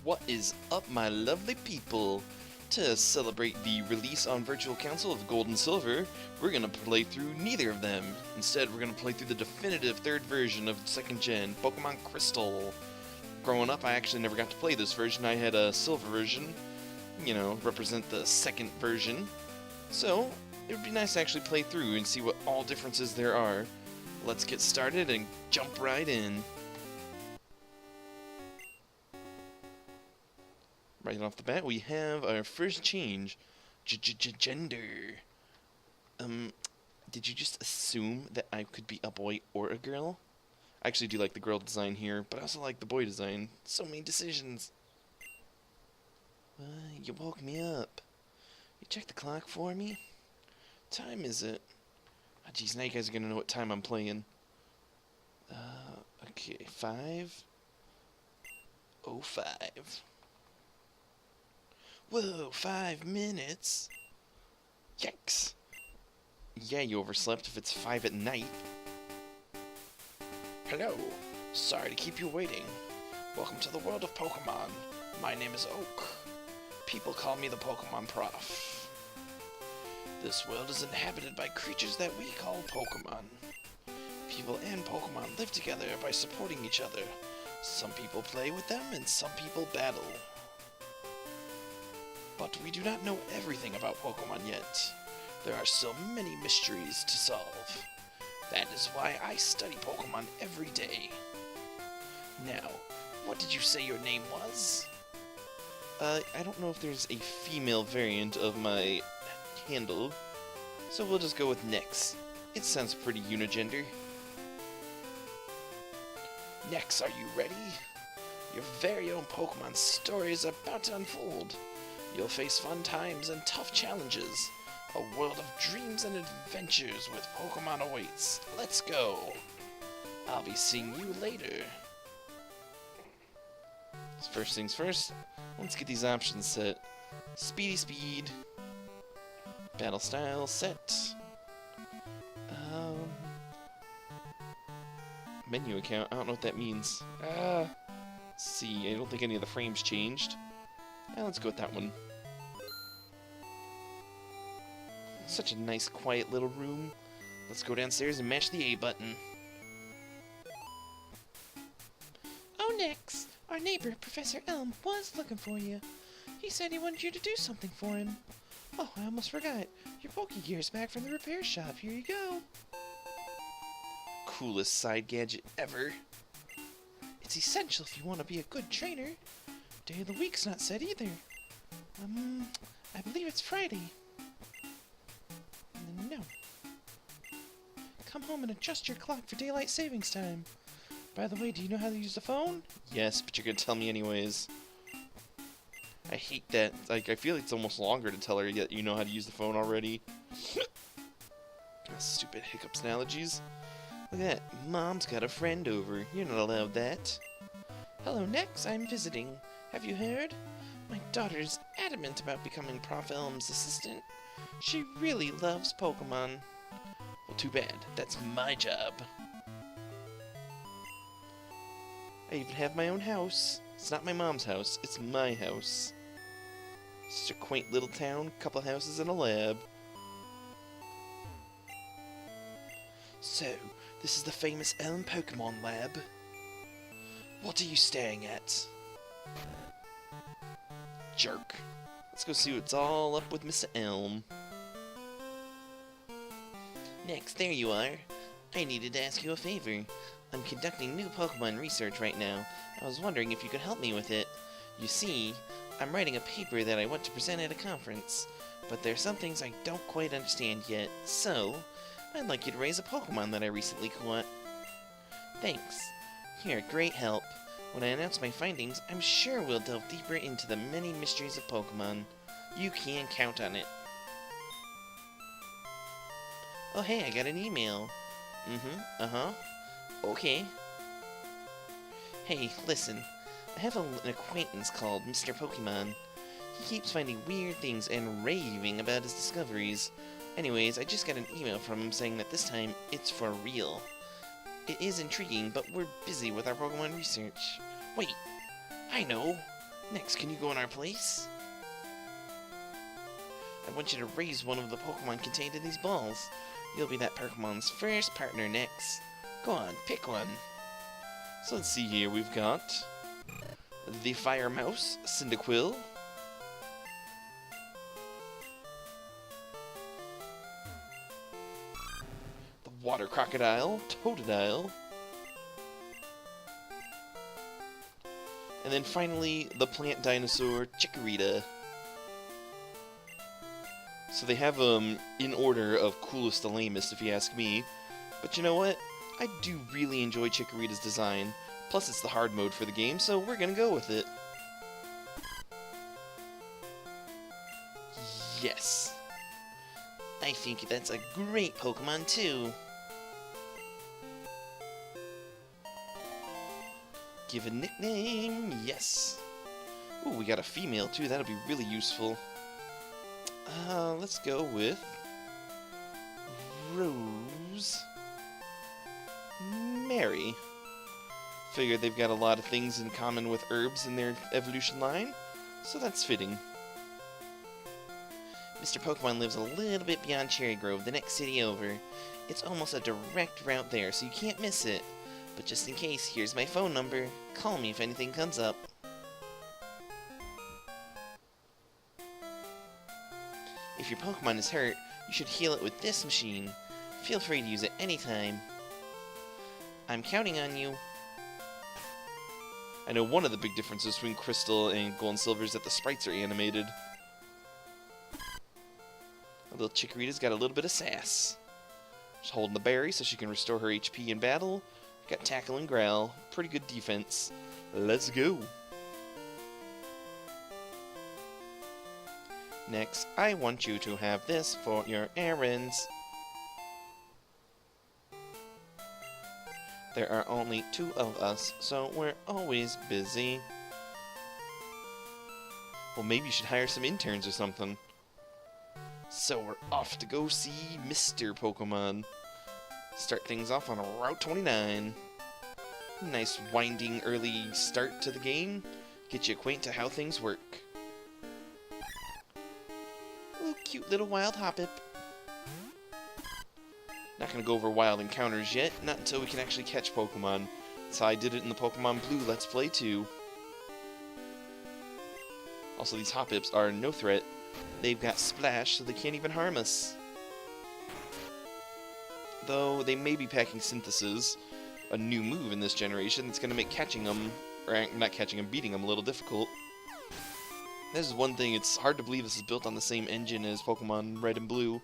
What is up, my lovely people? To celebrate the release on Virtual Console of Gold and Silver, we're gonna play through neither of them. Instead, we're gonna play through the definitive third version of 2nd gen, Pokemon Crystal. Growing up, I actually never got to play this version. I had a silver version, represent the second version. So, it would be nice to actually play through and see what all differences there are. Let's get started and jump right in. Right off the bat, we have our first change. Gender. Did you just assume that I could be a boy or a girl? I actually do like the girl design here, but I also like the boy design. So many decisions. You woke me up. You checked the clock for me? Time is it? Oh, geez, now you guys are gonna know what time I'm playing. Okay, 5:05. Whoa, 5 minutes? Yikes. Yeah, you overslept if it's 5 at night. Hello. Sorry to keep you waiting. Welcome to the world of Pokemon. My name is Oak. People call me the Pokemon Prof. This world is inhabited by creatures that we call Pokemon. People and Pokemon live together by supporting each other. Some people play with them and some people battle. But we do not know everything about Pokemon yet. There are so many mysteries to solve. That is why I study Pokemon every day. Now, what did you say your name was? I don't know if there's a female variant of my handle, so we'll just go with Nyx. It sounds pretty unigender. Nyx, are you ready? Your very own Pokemon story is about to unfold. You'll face fun times and tough challenges. A world of dreams and adventures with Pokemon awaits. Let's go! I'll be seeing you later. First things first, let's get these options set. Speedy Speed. Battle Style set. Menu account, I don't know what that means. Let's see, I don't think any of the frames changed. Let's go with that one. Such a nice, quiet little room. Let's go downstairs and mash the A button. Oh, Nyx! Our neighbor, Professor Elm, was looking for you. He said he wanted you to do something for him. Oh, I almost forgot. Your Pokegear's back from the repair shop. Here you go. Coolest side gadget ever. It's essential if you want to be a good trainer. Day of the week's not set either. I believe it's Friday. No. Come home and adjust your clock for daylight savings time. By the way, do you know how to use the phone? Yes, but you're gonna tell me anyways. I hate that. Like, I feel like it's almost longer to tell her that you know how to use the phone already. Stupid hiccups and allergies. Look at that. Mom's got a friend over. You're not allowed that. Hello, Nyx. I'm visiting. Have you heard? My daughter's adamant about becoming Prof. Elm's assistant. She really loves Pokemon. Well, too bad. That's my job. I even have my own house. It's not my mom's house. It's my house. Such a quaint little town. Couple houses and a lab. So, this is the famous Elm Pokemon Lab. What are you staring at? Jerk. Let's go see what's all up with Mr. Elm. Next, there you are. I needed to ask you a favor. I'm conducting new Pokemon research right now. I was wondering if you could help me with it. You see, I'm writing a paper that I want to present at a conference, but there's some things I don't quite understand yet, so I'd like you to raise a Pokemon that I recently caught. Thanks. You're a great help. When I announce my findings, I'm sure we'll delve deeper into the many mysteries of Pokemon. You can count on it. Oh hey, I got an email. Okay. Hey, listen. I have an acquaintance called Mr. Pokemon. He keeps finding weird things and raving about his discoveries. Anyways, I just got an email from him saying that this time, it's for real. It is intriguing, but we're busy with our Pokemon research. Wait, I know! Next, can you go in our place? I want you to raise one of the Pokemon contained in these balls. You'll be that Pokemon's first partner next. Go on, pick one. So let's see here, we've got the Fire Mouse, Cyndaquil. The Water Crocodile, Totodile. And then finally, the Plant Dinosaur, Chikorita. So they have them in order of coolest to lamest, if you ask me. But you know what? I do really enjoy Chikorita's design. Plus, it's the hard mode for the game, so we're gonna go with it. Yes. I think that's a great Pokemon, too. Give a nickname, yes. Ooh, we got a female, too. That'll be really useful. Let's go with Rose Mary. Figure they've got a lot of things in common with herbs in their evolution line, so that's fitting. Mr. Pokemon lives a little bit beyond Cherry Grove, the next city over. It's almost a direct route there, so you can't miss it. But just in case, here's my phone number. Call me if anything comes up. If your Pokemon is hurt, you should heal it with this machine. Feel free to use it anytime. I'm counting on you. I know one of the big differences between Crystal and Gold and Silver is that the sprites are animated. Our little Chikorita's got a little bit of sass. Just holding the berry so she can restore her HP in battle. Got Tackle and Growl. Pretty good defense. Let's go. Next, I want you to have this for your errands. There are only 2 of us, so we're always busy. Well, maybe you should hire some interns or something. So we're off to go see Mr. Pokemon. Start things off on Route 29. Nice winding early start to the game. Get you acquainted to how things work. Oh, cute little wild Hoppip. Not gonna go over wild encounters yet, not until we can actually catch Pokemon. That's how I did it in the Pokemon Blue Let's Play too. Also, these Hoppips are no threat. They've got Splash, so they can't even harm us. Though, they may be packing Synthesis, a new move in this generation that's gonna make catching them, or not catching them, beating them a little difficult. This is one thing, it's hard to believe this is built on the same engine as Pokemon Red and Blue.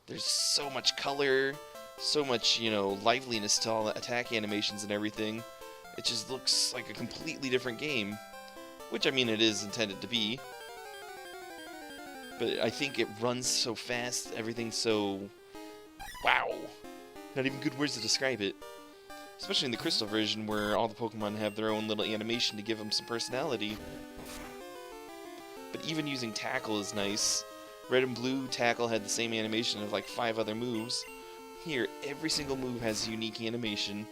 There's so much color, so much, you know, liveliness to all the attack animations and everything. It just looks like a completely different game. Which, I mean, it is intended to be. But I think it runs so fast, everything's so... wow! Not even good words to describe it. Especially in the Crystal version, where all the Pokemon have their own little animation to give them some personality. But even using Tackle is nice. Red and Blue, Tackle had the same animation of like 5 other moves. Here, every single move has a unique animation.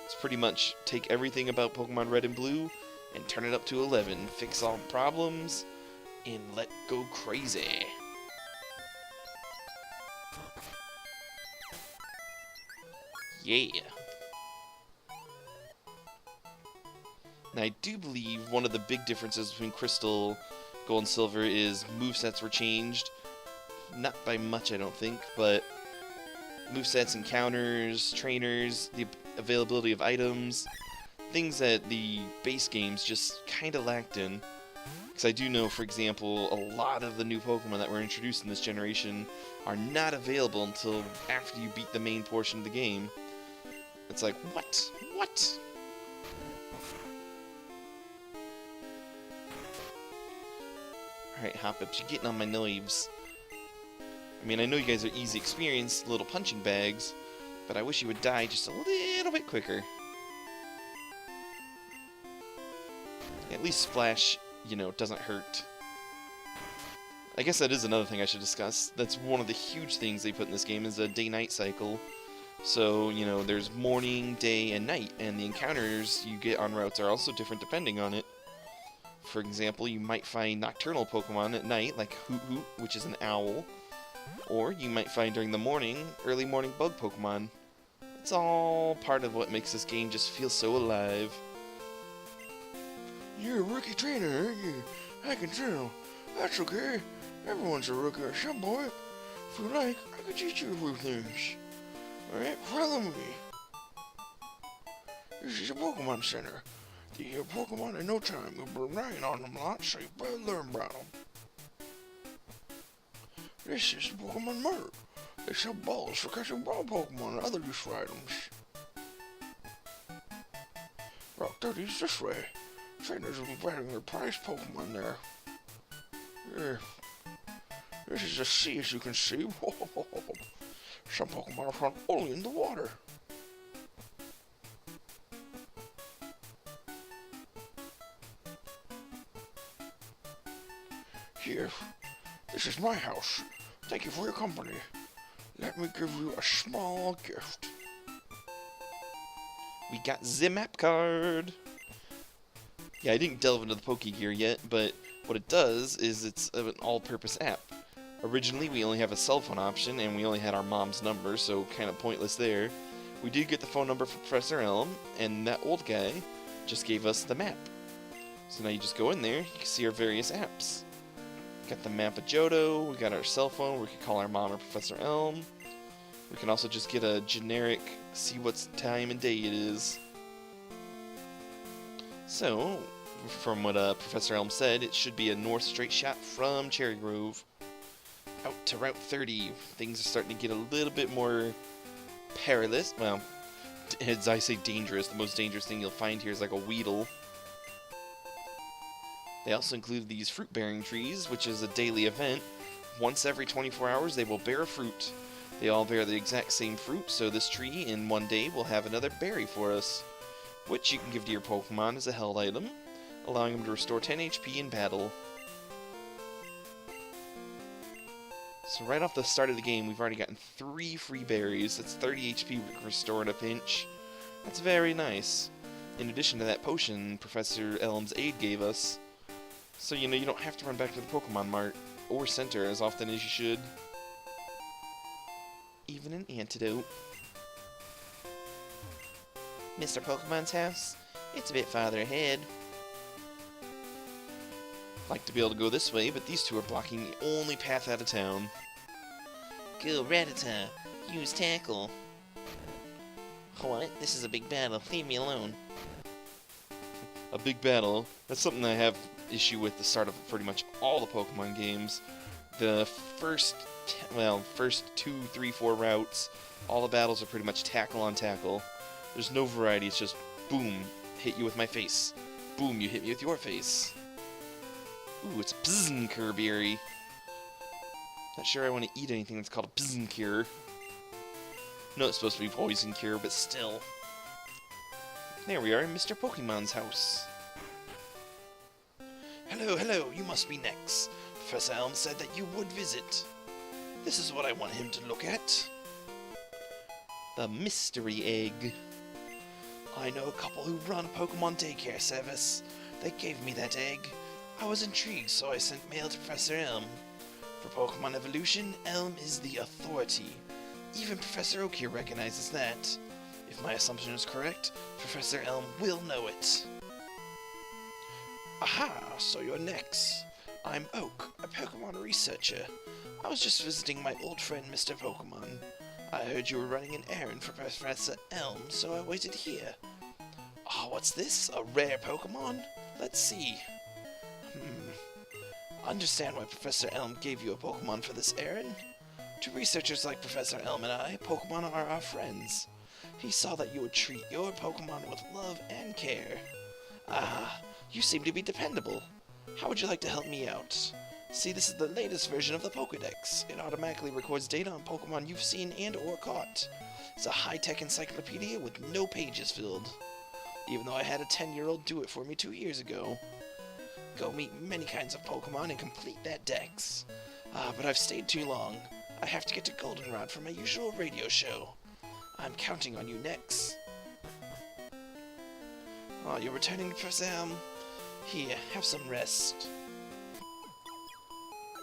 It's pretty much take everything about Pokemon Red and Blue and turn it up to 11. Fix all problems and let go crazy. Yeah. And I do believe one of the big differences between Crystal, Gold, and Silver is movesets were changed. Not by much, I don't think, but movesets, encounters, trainers, the availability of items, things that the base games just kind of lacked in. Because I do know, for example, a lot of the new Pokemon that were introduced in this generation are not available until after you beat the main portion of the game. It's like, what? What? Alright, Hoppips, you're getting on my nerves. I mean, I know you guys are easy experienced little punching bags, but I wish you would die just a little bit quicker. At least Splash, you know, doesn't hurt. I guess that is another thing I should discuss. That's one of the huge things they put in this game is a day-night cycle. So, there's morning, day, and night, and the encounters you get on routes are also different depending on it. For example, you might find nocturnal Pokemon at night, like Hoot Hoot, which is an owl. Or you might find during the morning, early morning bug Pokemon. It's all part of what makes this game just feel so alive. You're a rookie trainer, aren't you? I can tell. That's okay. Everyone's a rookie at some point. If you like, I can teach you a few things. Alright, follow me. This is a Pokemon Center. You hear Pokemon in no time. You'll be relying on them lots, so you better learn about them. This is Pokemon Mart. They sell balls for catching ball Pokemon and other useful items. Route 30 is this way. Trainers will be battling their prized Pokemon there. Yeah. This is the sea, as you can see. Some Pokemon are found only in the water. Here, this is my house. Thank you for your company. Let me give you a small gift. We got the map card! Yeah, I didn't delve into the Pokegear yet, but what it does is it's an all-purpose app. Originally, we only have a cell phone option, and we only had our mom's number, so kind of pointless there. We did get the phone number for Professor Elm, and that old guy just gave us the map. So now you just go in there, you can see our various apps. Got the map of Johto, we got our cell phone, we can call our mom or Professor Elm. We can also just get a generic, see what time and day it is. So, from what Professor Elm said, it should be a north straight shot from Cherry Grove out to Route 30. Things are starting to get a little bit more perilous. Well, as I say dangerous, the most dangerous thing you'll find here is like a Weedle. They also include these fruit-bearing trees, which is a daily event. Once every 24 hours, they will bear a fruit. They all bear the exact same fruit, so this tree in one day will have another berry for us, which you can give to your Pokemon as a held item, allowing them to restore 10 HP in battle. So right off the start of the game, we've already gotten 3 free berries. That's 30 HP restore in a pinch. That's very nice. In addition to that potion Professor Elm's aide gave us. So, you don't have to run back to the Pokemon Mart or Center as often as you should. Even an antidote. Mr. Pokemon's house? It's a bit farther ahead. I'd like to be able to go this way, but these two are blocking the only path out of town. Go, Rattata. Use Tackle. What? This is a big battle. Leave me alone. A big battle? That's something I have issue with the start of pretty much all the Pokemon games. The first 2, 3, 4 routes, all the battles are pretty much tackle on tackle. There's no variety, it's just boom, hit you with my face. Boom, you hit me with your face. Ooh, it's Bzzinkir berry. Not sure I want to eat anything that's called a Bzzinkir. No, it's supposed to be Poison Cure, but still. There we are in Mr. Pokemon's house. Hello, you must be Nex. Professor Elm said that you would visit. This is what I want him to look at. The mystery egg. I know a couple who run a Pokemon daycare service. They gave me that egg. I was intrigued, so I sent mail to Professor Elm. For Pokemon evolution, Elm is the authority. Even Professor Oak here recognizes that. If my assumption is correct, Professor Elm will know it. Aha, so you're Nex. I'm Oak, a Pokemon researcher. I was just visiting my old friend Mr. Pokemon. I heard you were running an errand for Professor Elm, so I waited here. Ah, what's this? A rare Pokemon? Let's see. I understand why Professor Elm gave you a Pokemon for this errand. To researchers like Professor Elm and I, Pokemon are our friends. He saw that you would treat your Pokemon with love and care. Ah, you seem to be dependable. How would you like to help me out? See, this is the latest version of the Pokédex. It automatically records data on Pokemon you've seen and or caught. It's a high-tech encyclopedia with no pages filled. Even though I had a 10-year-old do it for me 2 years ago. Go meet many kinds of Pokemon and complete that dex. But I've stayed too long. I have to get to Goldenrod for my usual radio show. I'm counting on you next. Oh, you're returning, Professor Elm? Here, have some rest.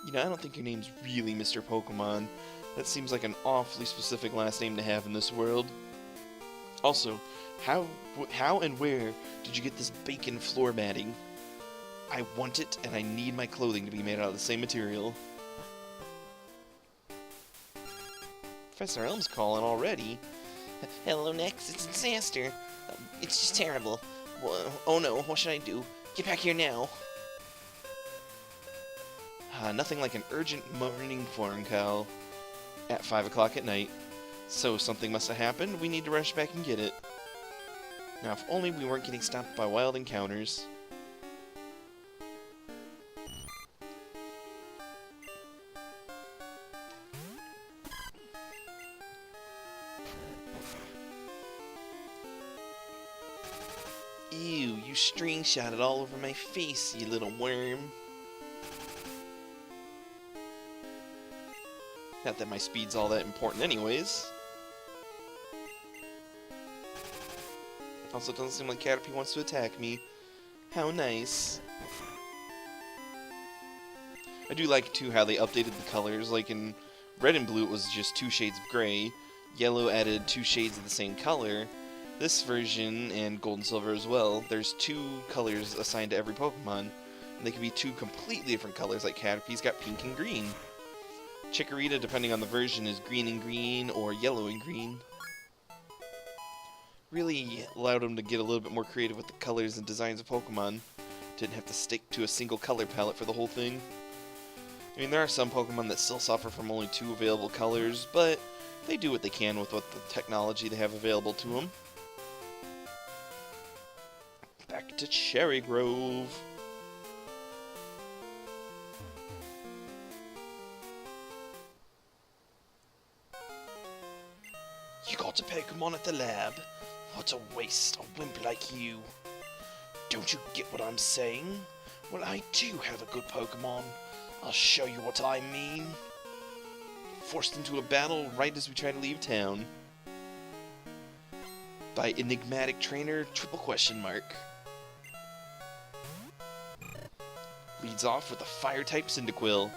You know, I don't think your name's really Mr. Pokemon. That seems like an awfully specific last name to have in this world. Also, how and where did you get this bacon floor matting? I want it, and I need my clothing to be made out of the same material. Professor Elm's calling already. Hello, Nex. It's a disaster. It's just terrible. Oh no, what should I do? Get back here now. Nothing like an urgent morning phone call at 5 o'clock at night. So something must have happened. We need to rush back and get it. Now, if only we weren't getting stopped by wild encounters. Ew, you string shot it all over my face, you little worm. Not that my speed's all that important anyways. Also, it doesn't seem like Caterpie wants to attack me. How nice. I do like, too, how they updated the colors. Like, in Red and Blue, it was just 2 shades of gray. Yellow added 2 shades of the same color. This version, and Gold and Silver as well, there's 2 colors assigned to every Pokemon. And they can be 2 completely different colors, like Caterpie's got pink and green. Chikorita, depending on the version, is green and green, or yellow and green. Really allowed them to get a little bit more creative with the colors and designs of Pokemon. Didn't have to stick to a single color palette for the whole thing. I mean, there are some Pokemon that still suffer from only 2 available colors, but they do what they can with what the technology they have available to them. Back to Cherry Grove. You got a Pokemon at the lab? What a waste, a wimp like you. Don't you get what I'm saying? Well, I do have a good Pokemon. I'll show you what I mean. Forced into a battle right as we try to leave town. By enigmatic trainer, triple question mark. Leads off with a fire-type Cyndaquil.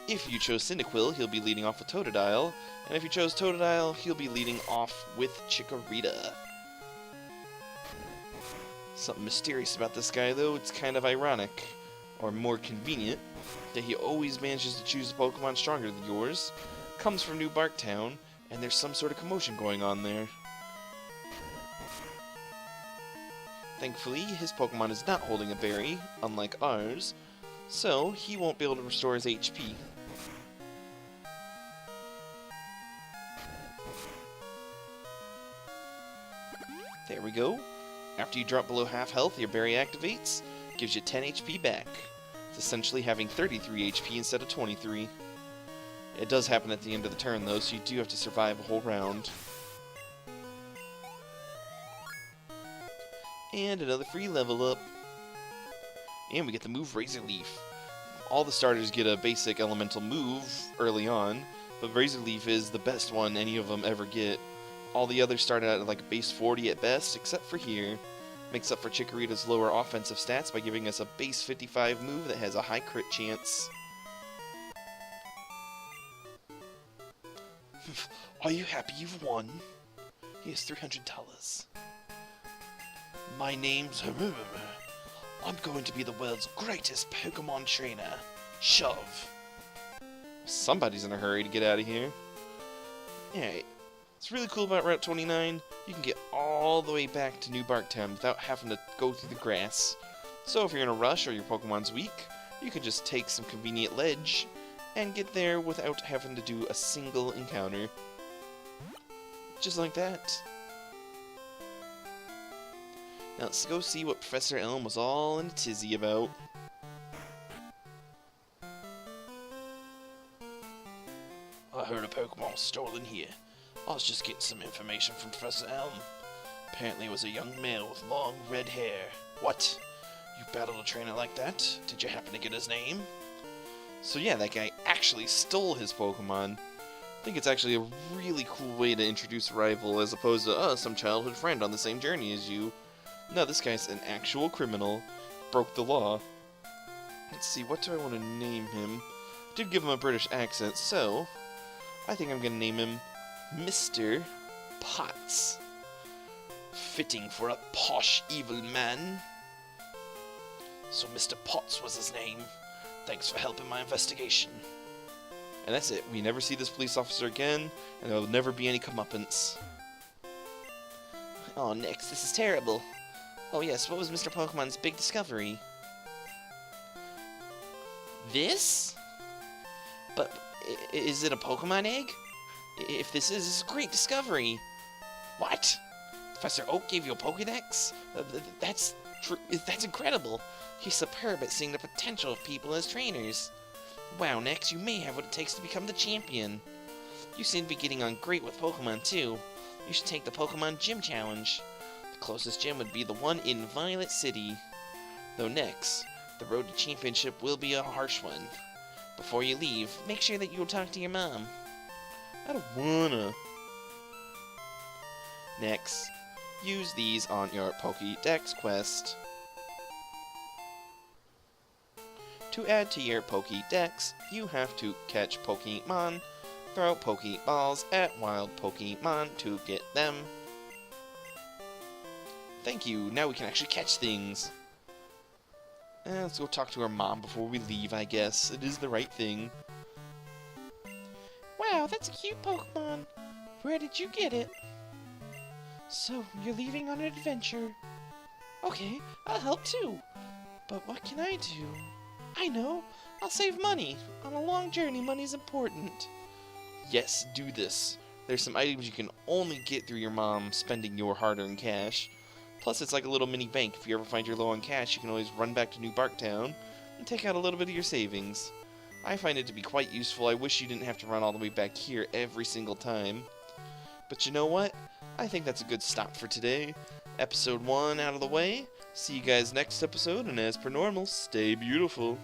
If you chose Cyndaquil, he'll be leading off with Totodile, and if you chose Totodile, he'll be leading off with Chikorita. Something mysterious about this guy, though. It's kind of ironic, or more convenient, that he always manages to choose a Pokemon stronger than yours, comes from New Barktown, and there's some sort of commotion going on there. Thankfully, his Pokemon is not holding a berry, unlike ours, so he won't be able to restore his HP. There we go. After you drop below half health, your berry activates, gives you 10 HP back. It's essentially having 33 HP instead of 23. It does happen at the end of the turn though, so you do have to survive a whole round. And another free level up. And we get the move Razor Leaf. All the starters get a basic elemental move early on, but Razor Leaf is the best one any of them ever get. All the others start out at like a base 40 at best, except for here. Makes up for Chikorita's lower offensive stats by giving us a base 55 move that has a high crit chance. Are you happy you've won? Here's $300. My name's I'm going to be the world's greatest Pokemon trainer. Shove. Somebody's in a hurry to get out of here. Alright. What's really cool about Route 29, you can get all the way back to New Barktown without having to go through the grass. So if you're in a rush or your Pokemon's weak, you can just take some convenient ledge and get there without having to do a single encounter. Just like that. Now let's go see what Professor Elm was all in a tizzy about. I heard a Pokemon was stolen here. I was just getting some information from Professor Elm. Apparently it was a young male with long red hair. What? You battled a trainer like that? Did you happen to get his name? So yeah, that guy actually stole his Pokemon. I think it's actually a really cool way to introduce a rival as opposed to, some childhood friend on the same journey as you. No, this guy's an actual criminal. Broke the law. Let's see, what do I want to name him? I did give him a British accent, so I think I'm going to name him Mr. Potts. Fitting for a posh, evil man. So Mr. Potts was his name. Thanks for helping my investigation. And that's it. We never see this police officer again, and there will never be any comeuppance. Oh, Nix, this is terrible. Oh yes, what was Mr. Pokemon's big discovery? This? But is it a Pokemon egg? If this is a great discovery. What? Professor Oak gave you a Pokedex? That's incredible. He's superb at seeing the potential of people as trainers. Wow, Nix, you may have what it takes to become the champion. You seem to be getting on great with Pokemon, too. You should take the Pokemon Gym Challenge. The closest gym would be the one in Violet City. Though Nix, the road to championship will be a harsh one. Before you leave, make sure that you will talk to your mom. I don't wanna. Next, use these on your Pokédex quest. To add to your Pokédex, you have to catch Pokemon, throw Pokeballs at wild Pokemon to get them. Thank you, now we can actually catch things. Let's go talk to our mom before we leave, I guess. It is the right thing. Wow, that's a cute Pokemon. Where did you get it? So, you're leaving on an adventure. Okay, I'll help too. But what can I do? I know, I'll save money. On a long journey, money's important. Yes, do this. There's some items you can only get through your mom spending your hard-earned cash. Plus, it's like a little mini bank. If you ever find you're low on cash, you can always run back to New Barktown and take out a little bit of your savings. I find it to be quite useful. I wish you didn't have to run all the way back here every single time. But you know what? I think that's a good stop for today. Episode 1 out of the way. See you guys next episode, and as per normal, stay beautiful.